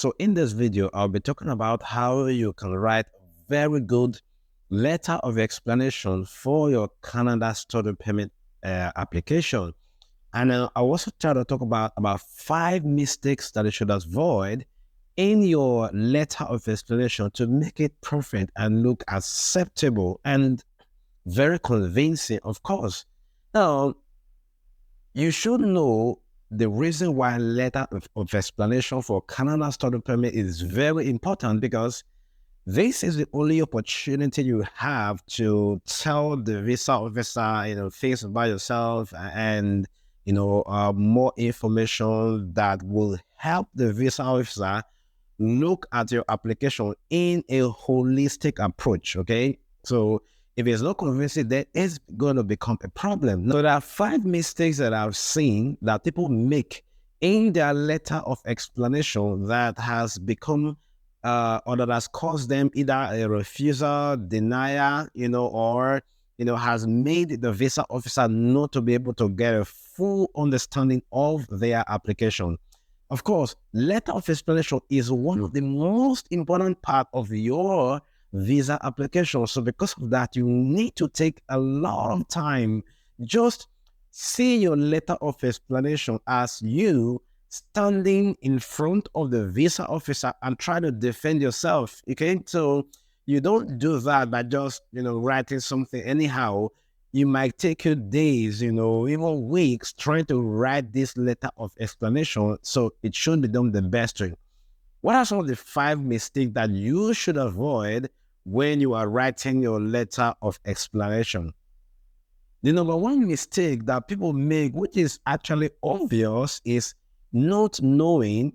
So in this video, I'll be talking about how you can write a very good letter of explanation for your Canada study permit application. And I'll also try to talk about 5 mistakes that you should avoid in your letter of explanation to make it perfect and look acceptable and very convincing, of course. Now, you should know the reason why letter of explanation for Canada study permit is very important, because this is the only opportunity you have to tell the visa officer, things about yourself and, more information that will help the visa officer look at your application in a holistic approach, okay? So if it's not convincing, then it's going to become a problem. So there are 5 mistakes that I've seen that people make in their letter of explanation that has become or that has caused them either a refusal, denial, or has made the visa officer not to be able to get a full understanding of their application. Of course, letter of explanation is one of the most important part of your visa application. So because of that, you need to take a lot of time. Just see your letter of explanation as you standing in front of the visa officer and try to defend yourself. Okay, so you don't do that by just writing something anyhow. You might take you days, even weeks trying to write this letter of explanation. So it should be done the best way. What are some of the 5 mistakes that you should avoid when you are writing your letter of explanation? The number 1 mistake that people make, which is actually obvious, is not knowing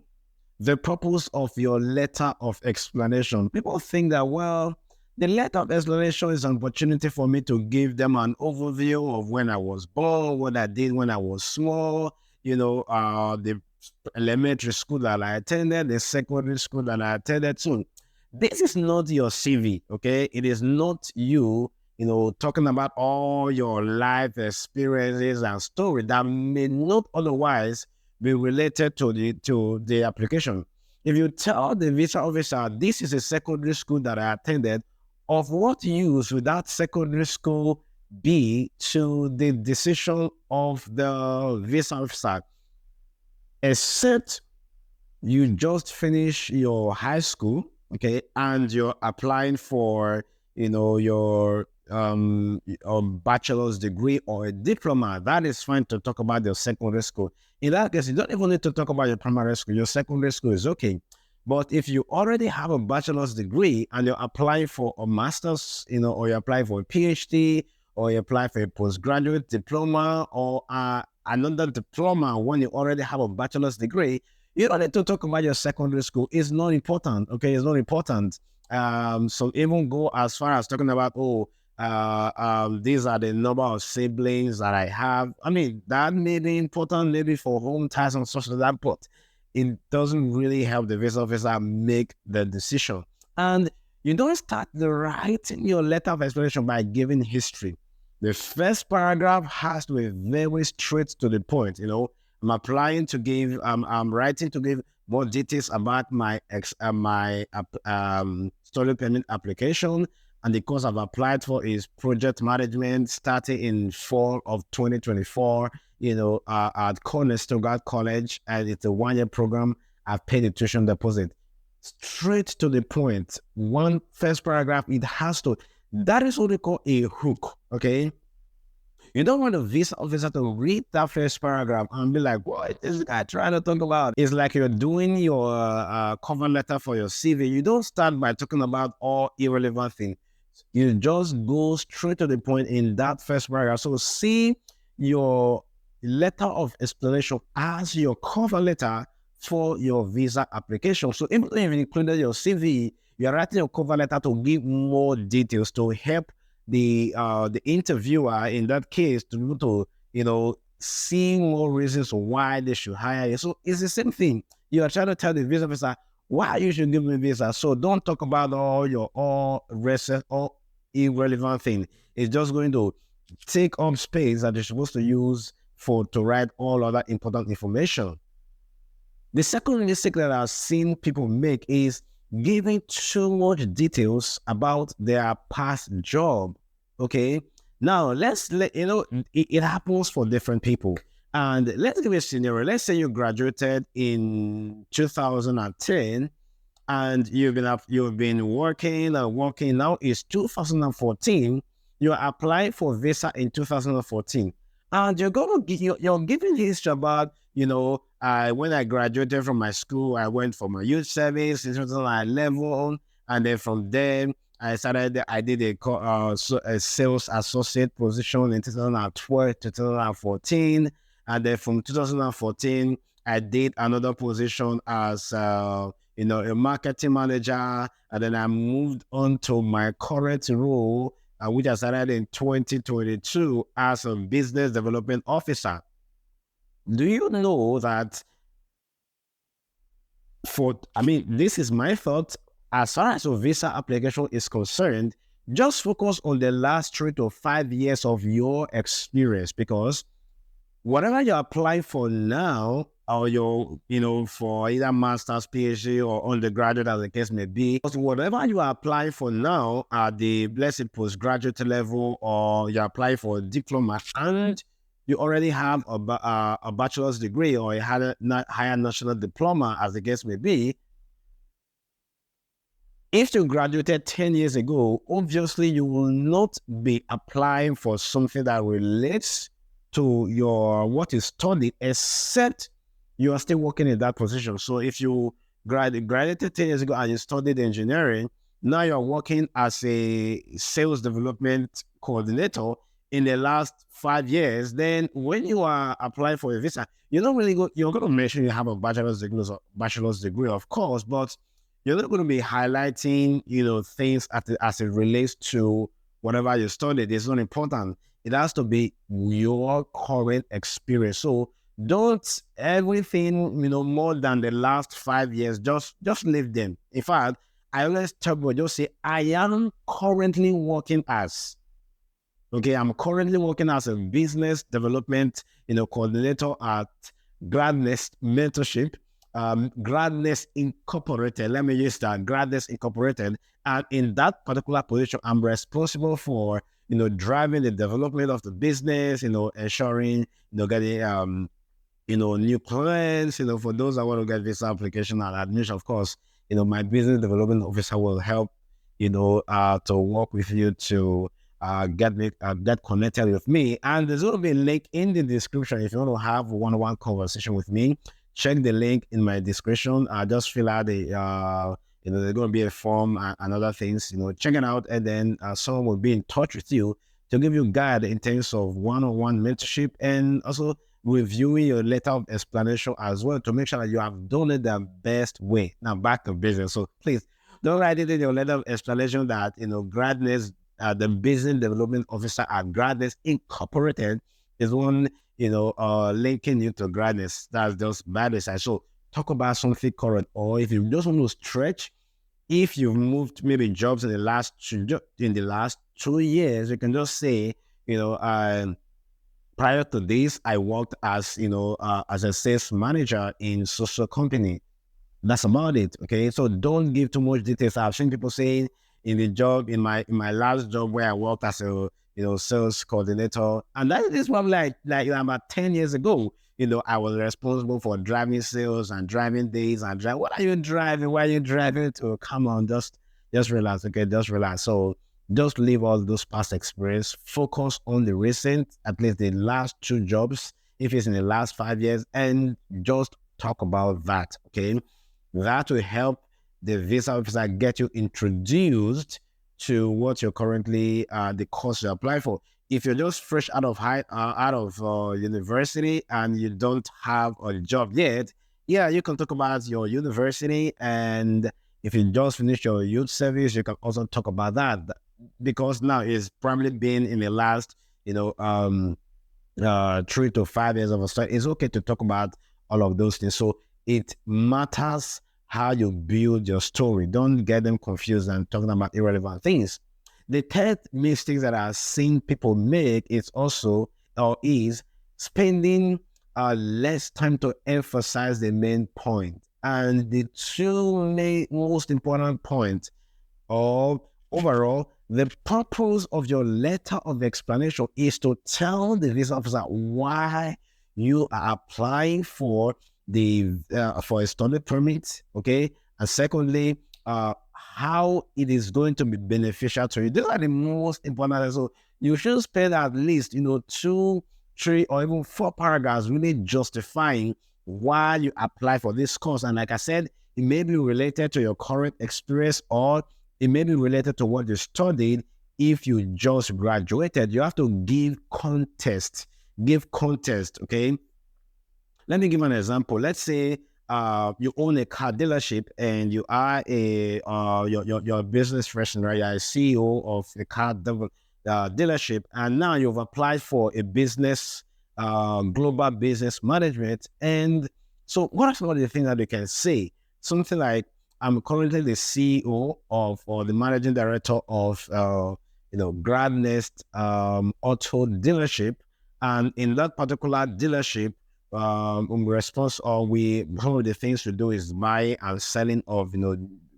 the purpose of your letter of explanation. People think that, well, the letter of explanation is an opportunity for me to give them an overview of when I was born, what I did when I was small, the elementary school that I attended, the secondary school that I attended. So this is not your CV, okay? It is not you, talking about all your life experiences and story that may not otherwise be related to the application. If you tell the visa officer, this is a secondary school that I attended, of what use would that secondary school be to the decision of the visa officer? Except you just finish your high school, okay, and you're applying for, your bachelor's degree or a diploma. That is fine to talk about your secondary school. In that case, you don't even need to talk about your primary school. Your secondary school is okay. But if you already have a bachelor's degree and you're applying for a master's, or you're applying for a PhD, or you apply for a postgraduate diploma or another diploma when you already have a bachelor's degree, you don't need to talk about your secondary school. It's not important, okay? It's not important. So even go as far as talking about, these are the number of siblings that I have. I mean, that may be important maybe for home ties and such like that, but it doesn't really help the visa officer make the decision. And you don't start the writing your letter of explanation by giving history. The first paragraph has to be very straight to the point. I'm applying to give, I'm writing to give more details about my study permit application. And the course I've applied for is project management, starting in fall of 2024, at Cornerstone College, and it's a 1-year program. I've paid the tuition deposit. Straight to the point. One first paragraph, it has to, that is what we call a hook, okay? You don't want a visa officer to read that first paragraph and be like, what is this guy trying to talk about? It's like you're doing your cover letter for your CV. You don't start by talking about all irrelevant things. You just go straight to the point in that first paragraph. So see your letter of explanation as your cover letter for your visa application. So even if you included your CV, you're writing your cover letter to give more details to help the interviewer in that case to be able to see more reasons why they should hire you. So it's the same thing. You are trying to tell the visa officer why you should give me visa. So don't talk about all your irrelevant thing. It's just going to take up space that you're supposed to use to write all other important information. The second mistake that I've seen people make is giving too much details about their past job. Okay. Now it happens for different people. And let's give a scenario. Let's say you graduated in 2010 and you've been working and working. Now it's 2014. You apply for visa in 2014, and you're giving history about when I graduated from my school. I went for my youth service in 2011, and then from there I did a sales associate position in 2012 to 2014, and then from 2014 I did another position as a marketing manager, and then I moved on to my current role, which I started in 2022 as a business development officer. Do you know that this is my thought, as far as a visa application is concerned, just focus on the last 3 to 5 years of your experience, because whatever you apply for now, or for either master's, PhD, or undergraduate, as the case may be, whatever you apply for now at the, let's say, postgraduate level, or you apply for a diploma, and you already have a bachelor's degree or a higher national diploma, as the case may be, if you graduated 10 years ago, obviously you will not be applying for something that relates to what you studied, except you are still working in that position. So if you graduated 10 years ago and you studied engineering, now you're working as a sales development coordinator in the last 5 years, then when you are applying for a visa, you're going to mention you have a bachelor's degree, of course, but you're not going to be highlighting, things as it relates to whatever you studied. It's not important. It has to be your current experience. So don't everything, more than the last 5 years, just leave them. In fact, I always tell people, just say, I am currently working as, I'm currently working as a business development, coordinator at GradNext Mentorship, GradNext Incorporated. Let me use that, GradNext Incorporated. And in that particular position, I'm responsible for, driving the development of the business, ensuring, getting, new clients, for those that want to get visa application and admission. Of course, my business development officer will help, to work with you to get connected with me. And there's going to be a link in the description if you want to have one-on-one conversation with me. Check the link in my description. Just fill out the there's going to be a form and other things. Check it out, and then someone will be in touch with you to give you guide in terms of one-on-one mentorship, and also reviewing your letter of explanation as well, to make sure that you have done it the best way. Now back to business. So please don't write it in your letter of explanation that GradNext, the business development officer at GradNext Incorporated, is one linking you to GradNext. That's just bad side. So talk about something current, or if you just want to stretch, if you've moved maybe jobs in the last 2 years, you can just say, prior to this, I worked as a sales manager in social company. That's about it. Okay, so don't give too much details. I've seen people saying in my last job where I worked as a sales coordinator, and that is probably like about 10 years ago. I was responsible for driving sales and driving days and drive. What are you driving? Why are you driving to? Come on, just relax. Okay, just relax. So just leave all those past experience. Focus on the recent, at least the last 2 jobs, if it's in the last 5 years, and just talk about that. Okay, that will help the visa officer get you introduced to what you're currently the course you apply for. If you're just fresh out of university and you don't have a job yet, you can talk about your university. And if you just finished your youth service, you can also talk about that, because now it's probably been in the last 3 to 5 years of a study. It's okay to talk about all of those things. So it matters how you build your story. Don't get them confused and talking about irrelevant things. The third mistake that I've seen people make is spending less time to emphasize the main point. And the two most important points, or overall, the purpose of your letter of explanation is to tell the visa officer why you are applying for for a study permit, okay? And secondly, how it is going to be beneficial to you. These are the most important. So you should spend at least, 2, 3, or even 4 paragraphs really justifying why you apply for this course. And like I said, it may be related to your current experience, or it may be related to what you studied. If you just graduated, you have to give context. Okay? Let me give an example. Let's say you own a car dealership and you are you're a business person, right? You're a CEO of a car dealership, and now you've applied for a business, global business management. And so what are some of the things that you can say? Something like, I'm currently the CEO of, or the managing director of, GradNext auto dealership, and in that particular dealership, in response, or one of the things we do is buy and selling of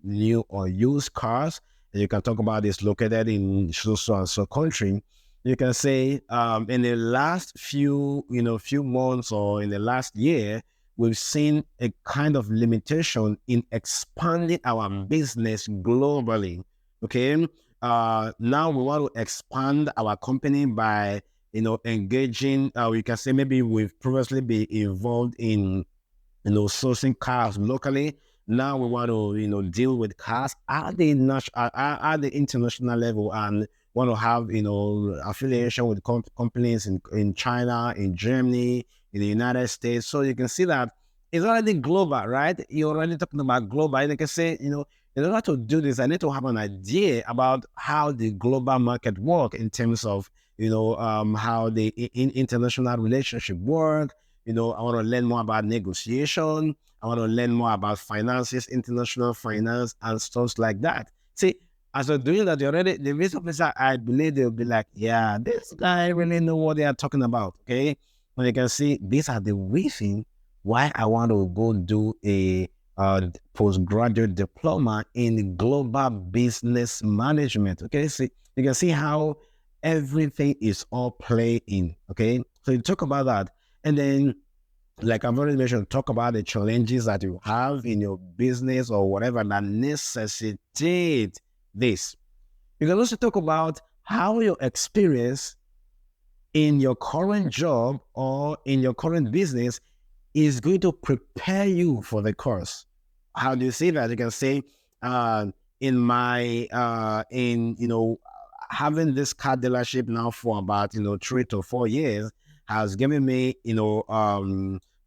new or used cars. And you can talk about this located in so and so country. You can say in the last few months, or in the last year, we've seen a kind of limitation in expanding our business globally. Okay. Now we want to expand our company by engaging. We can say maybe we've previously been involved in sourcing cars locally. Now we want to deal with cars at the international level, and want to have affiliation with companies in China, in Germany, in the United States. So you can see that it's already global, right? You're already talking about global. And you can say, in order to do this, I need to have an idea about how the global market work in terms of how the international relationship work. I want to learn more about negotiation. I want to learn more about finances, international finance, and stuff like that. See, as you're doing that, the visa officer, I believe they'll be like, yeah, this guy really know what they are talking about, okay? When you can see, these are the reason why I want to go do a postgraduate diploma in global business management, okay? See, you can see how everything is all playing, okay? So you talk about that. And then, like I've already mentioned, talk about the challenges that you have in your business or whatever that necessitate this. You can also talk about how your experience in your current job or in your current business is going to prepare you for the course. How do you see that? You can say, having this car dealership now for about 3 to 4 years has given me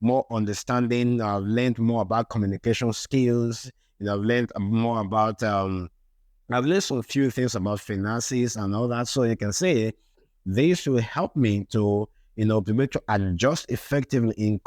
more understanding. I've learned more about communication skills. I've learned more about I've learned a few things about finances and all that. So you can say this will help me to be able to adjust effectively in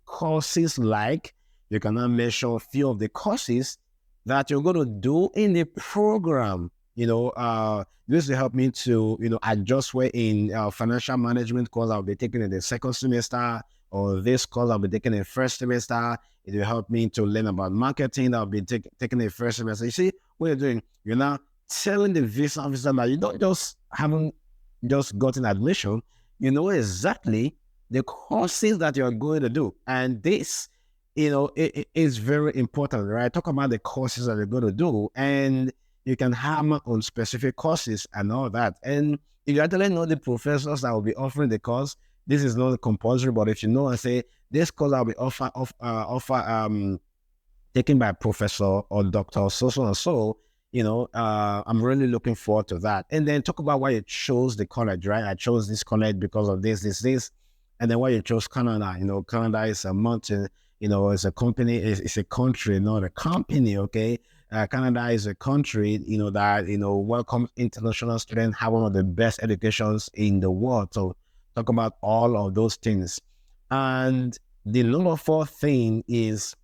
courses. Like, you can now measure a few of the courses that you're going to do in the program. This will help me to adjust where in financial management course I'll be taking in the second semester, or this course I'll be taking in first semester. It will help me to learn about marketing. I'll be taking in first semester. You see what you're doing? You're now telling the visa officer that you don't haven't just gotten admission. You know exactly the courses that you're going to do, and this it is very important, right? Talk about the courses that you're going to do, and you can hammer on specific courses and all that. And if you actually know the professors that will be offering the course, this is not compulsory, but if you know and say, this course I'll be taken by professor or doctor so and so, I'm really looking forward to that. And then talk about why you chose the college, right? I chose this college because of this. And then why you chose Canada. Canada is a mountain, it's a company, it's a country, not a company, okay? Canada is a country, that, welcomes international students, have one of the best educations in the world. So talk about all of those things. And the number 4 thing is,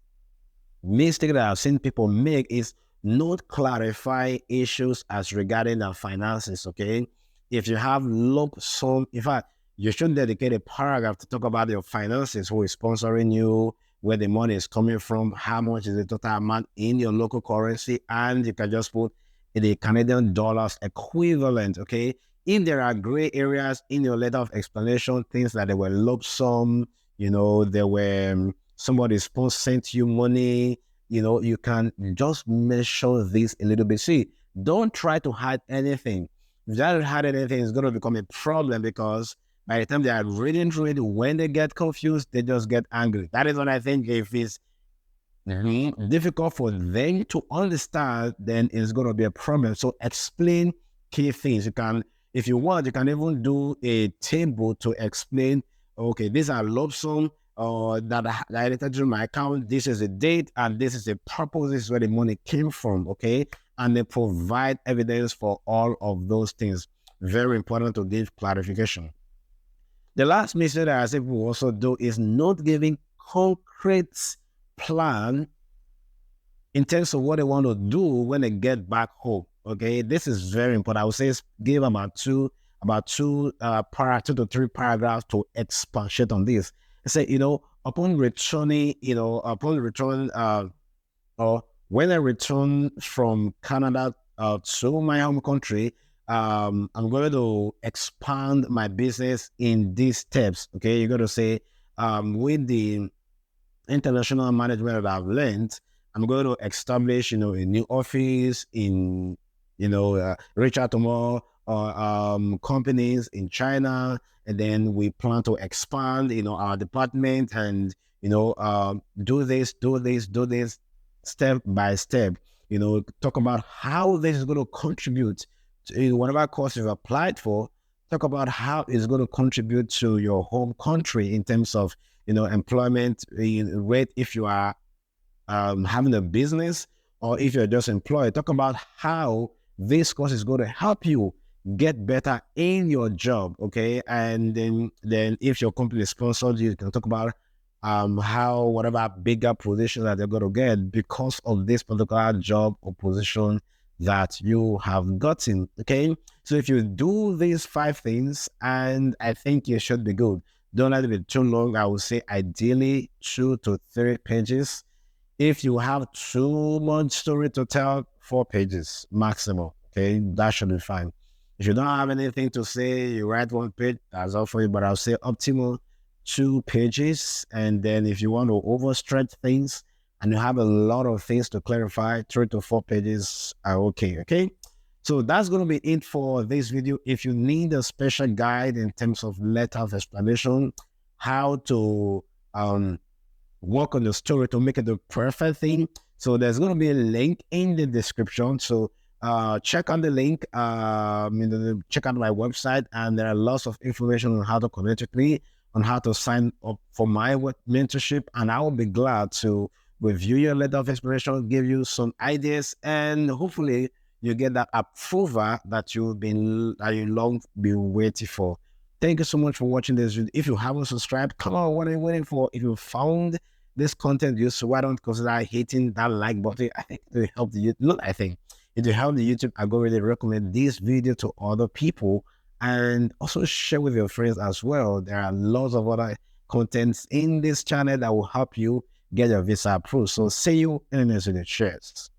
mistake that I've seen people make is not clarify issues as regarding their finances, okay? If you have lump sum, in fact, you should dedicate a paragraph to talk about your finances, who is sponsoring you, where the money is coming from, how much is the total amount in your local currency, and you can just put the Canadian dollars equivalent, okay? If there are gray areas in your letter of explanation, things that they were lump sum, there were somebody sent you money, you can just mention this a little bit. See, don't try to hide anything. If you try to hide anything, it's going to become a problem, because by the time they are reading through it, when they get confused, they just get angry. That is what I think. If it's difficult for them to understand, then it's going to be a problem. So explain key things. You can, if you want, you can even do a table to explain, okay, these are lump sum that I entered to my account. This is a date and this is the purpose. This is where the money came from, okay? And they provide evidence for all of those things. Very important to give clarification. The last mistake that I say people also do is not giving concrete plan in terms of what they want to do when they get back home. Okay, this is very important. I would say give about two to three paragraphs to expatiate on this. Say, upon returning, or when I return from Canada to my home country, I'm going to expand my business in these steps. Okay, you got to say, with the international management that I've learned, I'm going to establish, a new office in, reach out to more companies in China, and then we plan to expand, our department, and do this step by step. Talk about how this is going to contribute to whatever course you've applied for. Talk about how it's going to contribute to your home country in terms of employment rate, if you are having a business, or if you're just employed. Talk about how this course is going to help you get better in your job, okay? And then if your company sponsors you, you can talk about how whatever bigger position that they're going to get because of this particular job or position that you have gotten, okay? So if you do these 5 things, and I think you should be good. Don't let it be too long. I would say ideally 2 to 3 pages. If you have too much story to tell, 4 pages maximum. Okay, that should be fine. If you don't have anything to say, you write 1 page, that's all for you. But I'll say optimal 2 pages. And then if you want to overstretch things and you have a lot of things to clarify, 3 to 4 pages are okay. Okay. So that's going to be it for this video. If you need a special guide in terms of letter of explanation, how to work on the story to make it the perfect thing, so there's going to be a link in the description. So check on the link, check out my website, and there are lots of information on how to connect with me, on how to sign up for my mentorship, and I will be glad to review your letter of explanation, give you some ideas, and hopefully you get that approval that you long been waiting for. Thank you so much for watching this video. If you haven't subscribed, come on, what are you waiting for? If you found this content useful, why don't consider hitting that like button? I think it will help the YouTube. It will help the YouTube algorithm recommend this video to other people, and also share with your friends as well. There are lots of other contents in this channel that will help you get your visa approved. So see you in the next video. Cheers.